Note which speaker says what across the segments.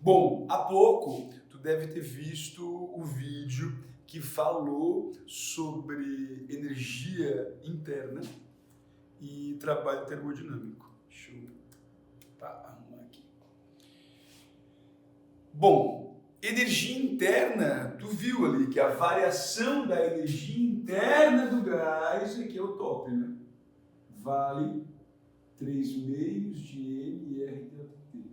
Speaker 1: Bom, há pouco tu deve ter visto o vídeo que falou sobre energia interna e trabalho termodinâmico. Deixa eu arrumar aqui. Bom, energia interna, tu viu ali que a variação da energia interna do gás, aqui é o top, né? Vale 3 meios de mRΔT.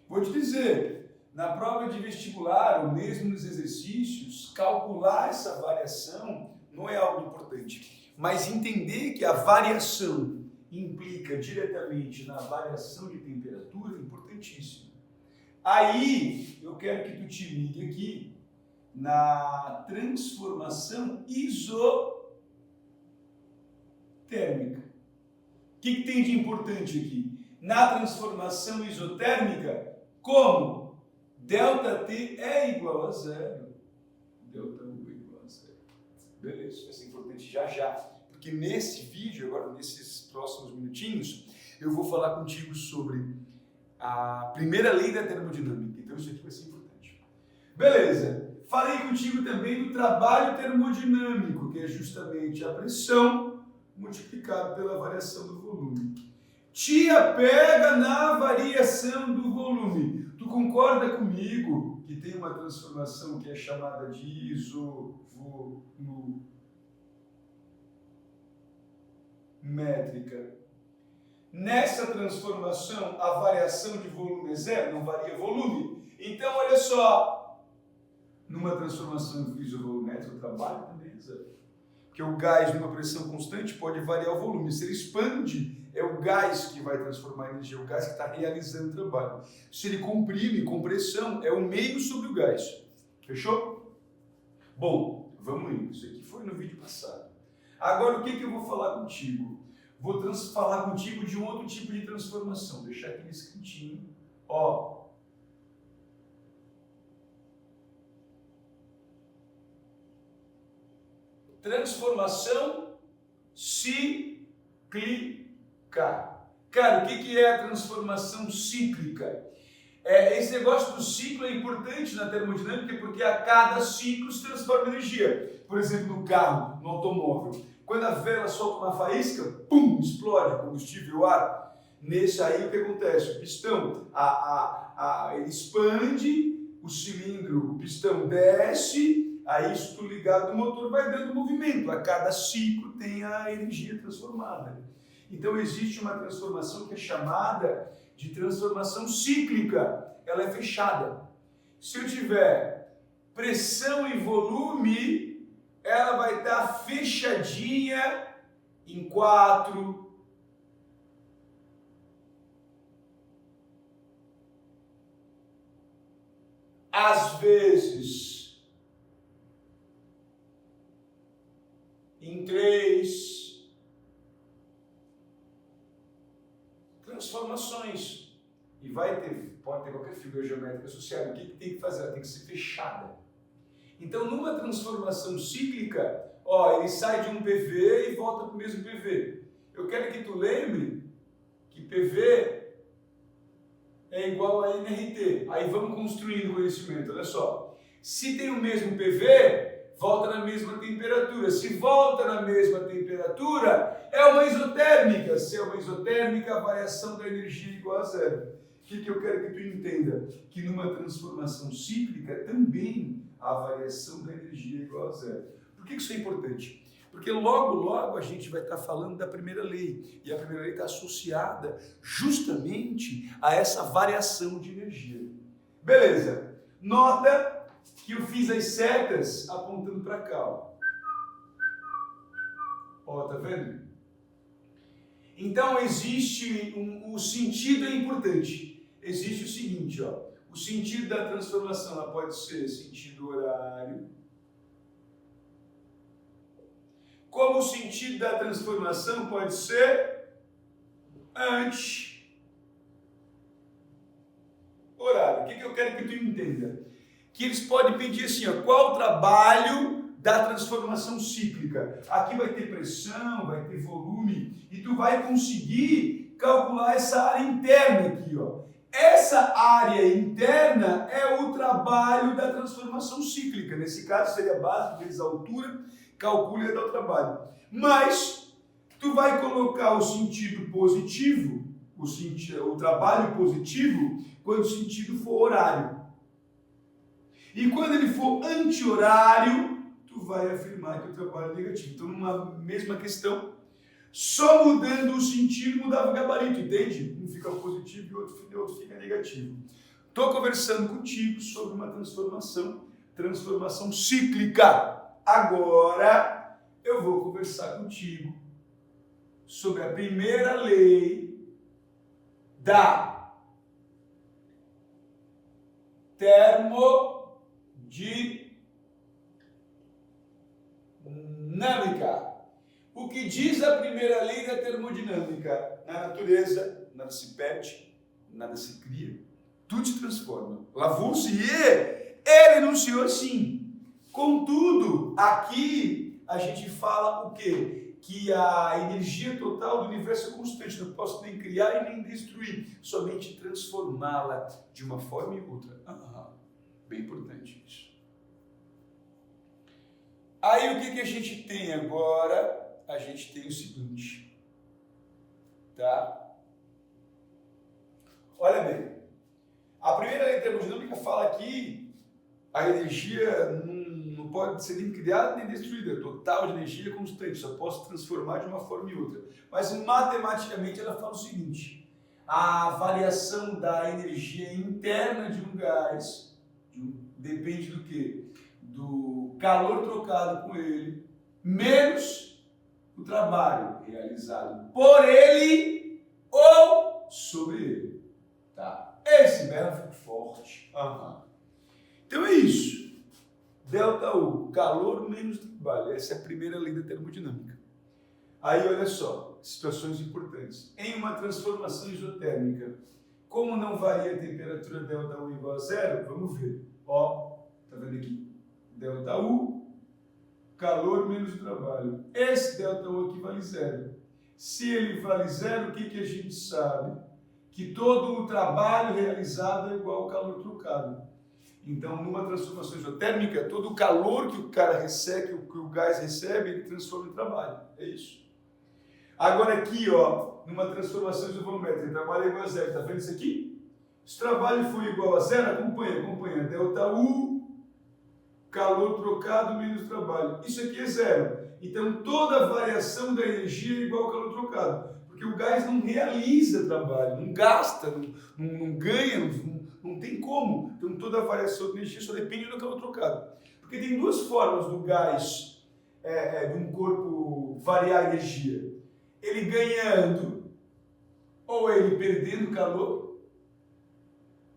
Speaker 1: Vou te dizer, na prova de vestibular, ou mesmo nos exercícios, calcular essa variação não é algo importante, mas entender que a variação implica diretamente na variação de temperatura é importantíssimo. Aí, eu quero que tu te ligue aqui na transformação isotérmica. O que tem de importante aqui? Na transformação isotérmica, como ΔT é igual a zero. ΔU é igual a zero. Beleza, vai ser importante já. Porque nesse vídeo, agora nesses próximos minutinhos, eu vou falar contigo sobre a primeira lei da termodinâmica. Então isso aqui vai ser importante. Beleza. Falei contigo também do trabalho termodinâmico, que é justamente a pressão multiplicado pela variação do volume. Te apega na variação do volume. Tu concorda comigo que tem uma transformação que é chamada de isovolumétrica? Nessa transformação, a variação de volume é zero, não varia volume. Então, olha só, numa transformação isovolumétrica, o trabalho também é zero. Porque o gás, numa pressão constante, pode variar o volume. Se ele expande, é o gás que vai transformar a energia, o gás que está realizando o trabalho. Se ele comprime, com pressão, é o meio sobre o gás. Fechou? Bom, vamos indo. Isso aqui foi no vídeo passado. Agora, o que eu vou falar contigo? Vou falar contigo de um outro tipo de transformação. Vou deixar aqui escritinho. Ó. Transformação cíclica. Cara, o que é a transformação cíclica? Esse negócio do ciclo é importante na termodinâmica porque a cada ciclo se transforma energia. Por exemplo, no carro, no automóvel. Quando a vela solta uma faísca, pum, explode combustível, ar. Nesse aí o que acontece? O pistão ele expande, o cilindro, o pistão desce, aí isso tudo ligado no motor vai dando movimento. A cada ciclo tem a energia transformada. Então existe uma transformação que é chamada de transformação cíclica. Ela é fechada. Se eu tiver pressão e volume, ela vai estar fechadinha em 4, às vezes em 3 transformações. E pode ter qualquer figura geométrica associada. O que tem que fazer? Ela tem que ser fechada. Então, numa transformação cíclica, ele sai de um PV e volta para o mesmo PV. Eu quero que tu lembre que PV é igual a nRT. Aí vamos construindo o conhecimento, olha só. Se tem o mesmo PV, volta na mesma temperatura. Se volta na mesma temperatura, é uma isotérmica. Se é uma isotérmica, a variação da energia é igual a zero. O que eu quero que tu entenda? Que numa transformação cíclica também a variação da energia é igual a zero. Por que isso é importante? Porque logo a gente vai estar falando da primeira lei. E a primeira lei está associada justamente a essa variação de energia. Beleza. Nota que eu fiz as setas apontando para cá. Tá vendo? Então existe o sentido é importante. Existe o seguinte, o sentido da transformação ela pode ser sentido horário, como o sentido da transformação pode ser anti-horário. O que eu quero que tu entenda? Que eles podem pedir assim, qual o trabalho da transformação cíclica? Aqui vai ter pressão, vai ter volume, e tu vai conseguir calcular essa área interna aqui, Essa área interna é o trabalho da transformação cíclica. Nesse caso seria base vezes a altura, calcule e dá o trabalho. Mas tu vai colocar o sentido positivo, o trabalho positivo, quando o sentido for horário. E quando ele for anti-horário, tu vai afirmar que o trabalho é negativo. Então, numa mesma questão, só mudando o sentido, mudava o gabarito, entende? Um fica positivo e o outro fica negativo. Estou conversando contigo sobre uma transformação cíclica. Agora, eu vou conversar contigo sobre a primeira lei da termodinâmica. O que diz a primeira lei da termodinâmica? Na natureza, nada se perde, nada se cria, tudo se transforma. Lavoisier, ele enunciou assim. Contudo, aqui a gente fala o quê? Que a energia total do universo é constante, não posso nem criar e nem destruir, somente transformá-la de uma forma e outra. Bem importante isso. Aí o que a gente tem agora? A gente tem o seguinte, tá? Olha bem, a primeira lei da termodinâmica fala que a energia não pode ser nem criada nem destruída, total de energia é constante, só posso transformar de uma forma e outra. Mas matematicamente ela fala o seguinte, a variação da energia interna de um gás depende do quê? Do calor trocado com ele, menos o trabalho realizado por ele ou sobre ele. Tá? Esse verbo fica forte. Então é isso. Delta U, calor menos trabalho. Essa é a primeira lei da termodinâmica. Aí olha só, situações importantes. Em uma transformação isotérmica, como não varia a temperatura delta U igual a zero, vamos ver. Ó, tá vendo aqui? Delta U, calor menos o trabalho. Esse delta U aqui vale zero. Se ele vale zero, o que a gente sabe? Que todo o trabalho realizado é igual ao calor trocado. Então, numa transformação isotérmica, todo o calor que o cara recebe, que o gás recebe, ele transforma em trabalho. É isso. Agora aqui, ó, numa transformação isovolumétrica, trabalho é igual a zero. Tá vendo isso aqui? Se o trabalho for igual a zero, acompanha. Delta U, calor trocado menos trabalho. Isso aqui é zero. Então, toda a variação da energia é igual ao calor trocado. Porque o gás não realiza trabalho, não gasta, não ganha, não tem como. Então, toda a variação da energia só depende do calor trocado. Porque tem duas formas do gás, de um corpo variar a energia. Ele ganhando, ou ele perdendo calor,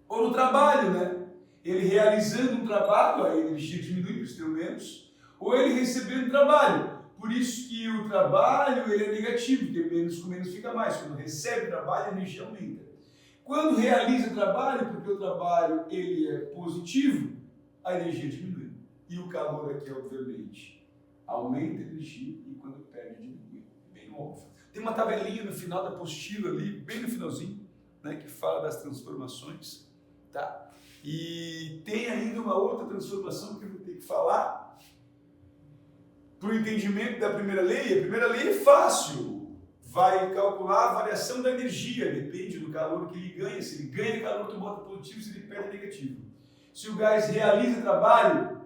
Speaker 1: ou no trabalho, né? Ele realizando um trabalho, a energia diminui, por isso tem menos, ou ele recebendo trabalho. Por isso que o trabalho ele é negativo, porque menos com menos fica mais. Quando recebe trabalho, a energia aumenta. Quando realiza trabalho, porque o trabalho ele é positivo, a energia diminui. E o calor aqui, obviamente, aumenta a energia e quando perde, diminui. Bem óbvio. Tem uma tabelinha no final da apostila ali, bem no finalzinho, né, que fala das transformações, tá? E tem ainda uma outra transformação que eu vou ter que falar para o entendimento da primeira lei. A primeira lei é fácil, vai calcular a variação da energia, depende do calor que ele ganha. Se ele ganha calor, tu bota positivo, se ele perde, negativo. Se o gás realiza trabalho,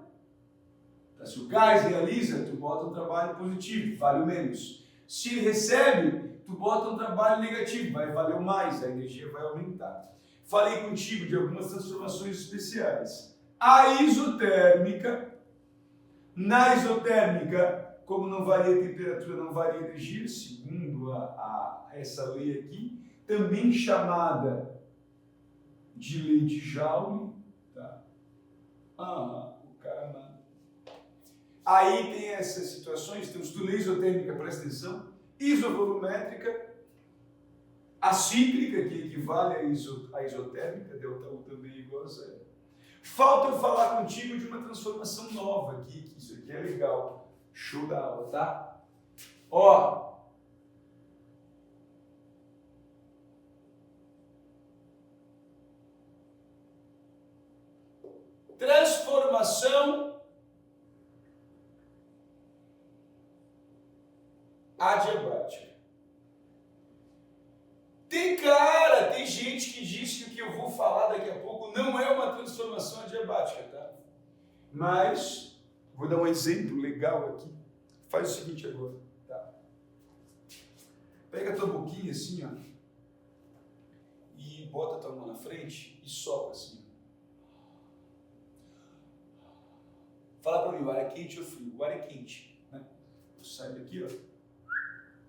Speaker 1: se o gás realiza, tu bota um trabalho positivo, vale o menos. Se ele recebe, tu bota um trabalho negativo, vai valer o mais, a energia vai aumentar. Falei contigo de algumas transformações especiais. A isotérmica, na isotérmica, como não varia a temperatura, não varia a energia, segundo essa lei aqui, também chamada de lei de Joule, tá? O cara manda. Aí tem essas situações, temos do lei isotérmica, presta atenção, isovolumétrica, a cíclica, que equivale à isotérmica, delta U também é igual a zero. Falta eu falar contigo de uma transformação nova aqui, que isso aqui é legal. Show da aula, tá? Ó. transformação adiabática. Tem gente que diz que o que eu vou falar daqui a pouco não é uma transformação adiabática, tá? Mas, vou dar um exemplo legal aqui. Faz o seguinte agora, tá? Pega a tua boquinha assim, ó, e bota a tua mão na frente e sopra assim. Fala para mim, o ar é quente ou frio? O ar é quente, né? Eu saio daqui, ó.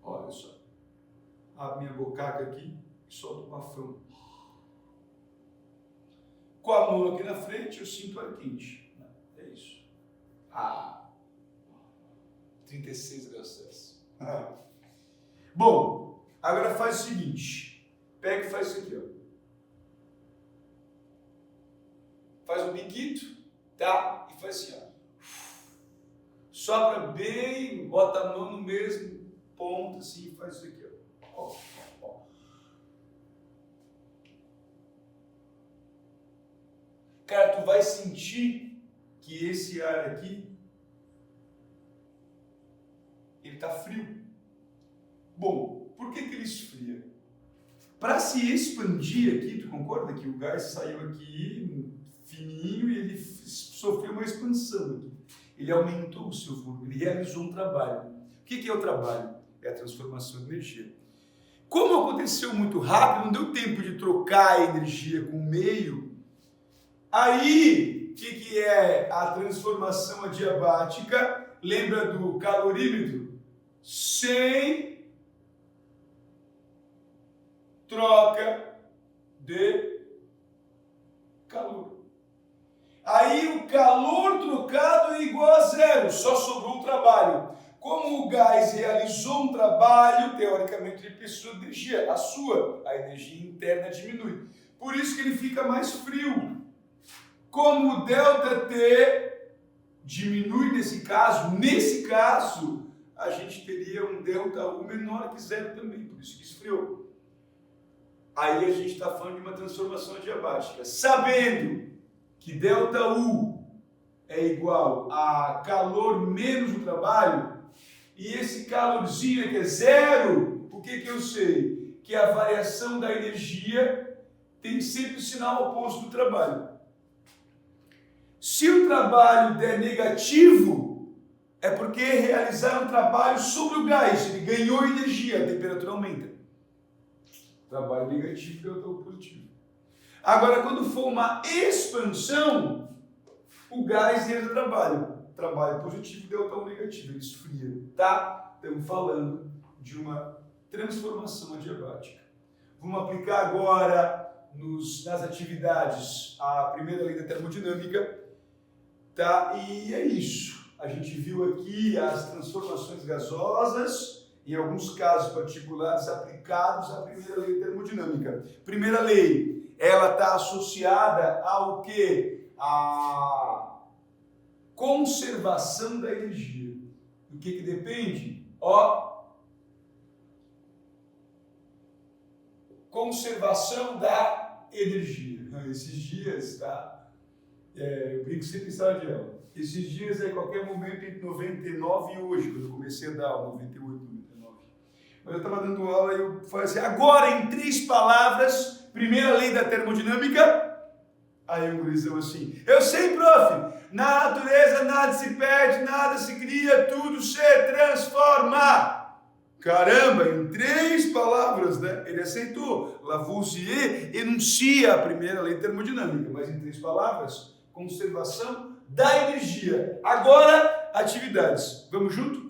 Speaker 1: Olha só. A minha bocaca aqui e solto o bafão. Com a mão aqui na frente, eu sinto ar quente. É isso. 36 graus Celsius. Bom, agora faz o seguinte. Pega e faz isso aqui, ó. Faz um biquito, tá? E faz assim, ó. Sopra bem, bota a mão no mesmo ponto, assim, e faz isso aqui, ó. Ó. Cara, tu vai sentir que esse ar aqui, ele tá frio. Bom, por que ele esfria? Para se expandir aqui, tu concorda que o gás saiu aqui fininho e ele sofreu uma expansão aqui. Ele aumentou o seu volume, ele realizou um trabalho. O que é o trabalho? É a transformação de energia. Como aconteceu muito rápido, não deu tempo de trocar a energia com o meio. Aí, o que é a transformação adiabática? Lembra do calorímetro? Sem troca de calor. Aí o calor trocado é igual a zero, só sobrou o trabalho. Como o gás realizou um trabalho, teoricamente ele precisa de energia, a energia interna diminui. Por isso que ele fica mais frio. Como o ΔT diminui nesse caso, a gente teria um ΔU menor que zero também, por isso que esfriou. Aí a gente está falando de uma transformação adiabática. Sabendo que ΔU é igual a calor menos o trabalho, e esse calorzinho aqui é zero, o que eu sei? Que a variação da energia tem sempre o sinal oposto do trabalho. Se o trabalho der negativo, é porque realizaram um trabalho sobre o gás, ele ganhou energia, a temperatura aumenta. Trabalho negativo é o positivo. Agora, quando for uma expansão, o gás realiza trabalho. Trabalho positivo, ΔU negativo, ele esfria, tá? Estamos falando de uma transformação adiabática. Vamos aplicar agora nas atividades a primeira lei da termodinâmica, tá? E é isso. A gente viu aqui as transformações gasosas, em alguns casos particulares aplicados à primeira lei da termodinâmica. Primeira lei, ela está associada ao quê? A conservação da energia. Do que depende? Conservação da energia. Esses dias, tá? Eu brinco sempre em sala de aula. Esses dias é qualquer momento entre 99 e hoje, quando eu comecei a dar aula, 98, 99. Mas eu estava dando aula e eu falei assim, agora em 3 palavras, primeira lei da termodinâmica. Aí o gurizão assim, eu sei, prof, na natureza nada se perde, nada se cria, tudo se transforma. Caramba, em 3 palavras, né? Ele aceitou. Lavoisier enuncia a primeira lei termodinâmica, mas em 3 palavras, conservação da energia. Agora, atividades. Vamos junto?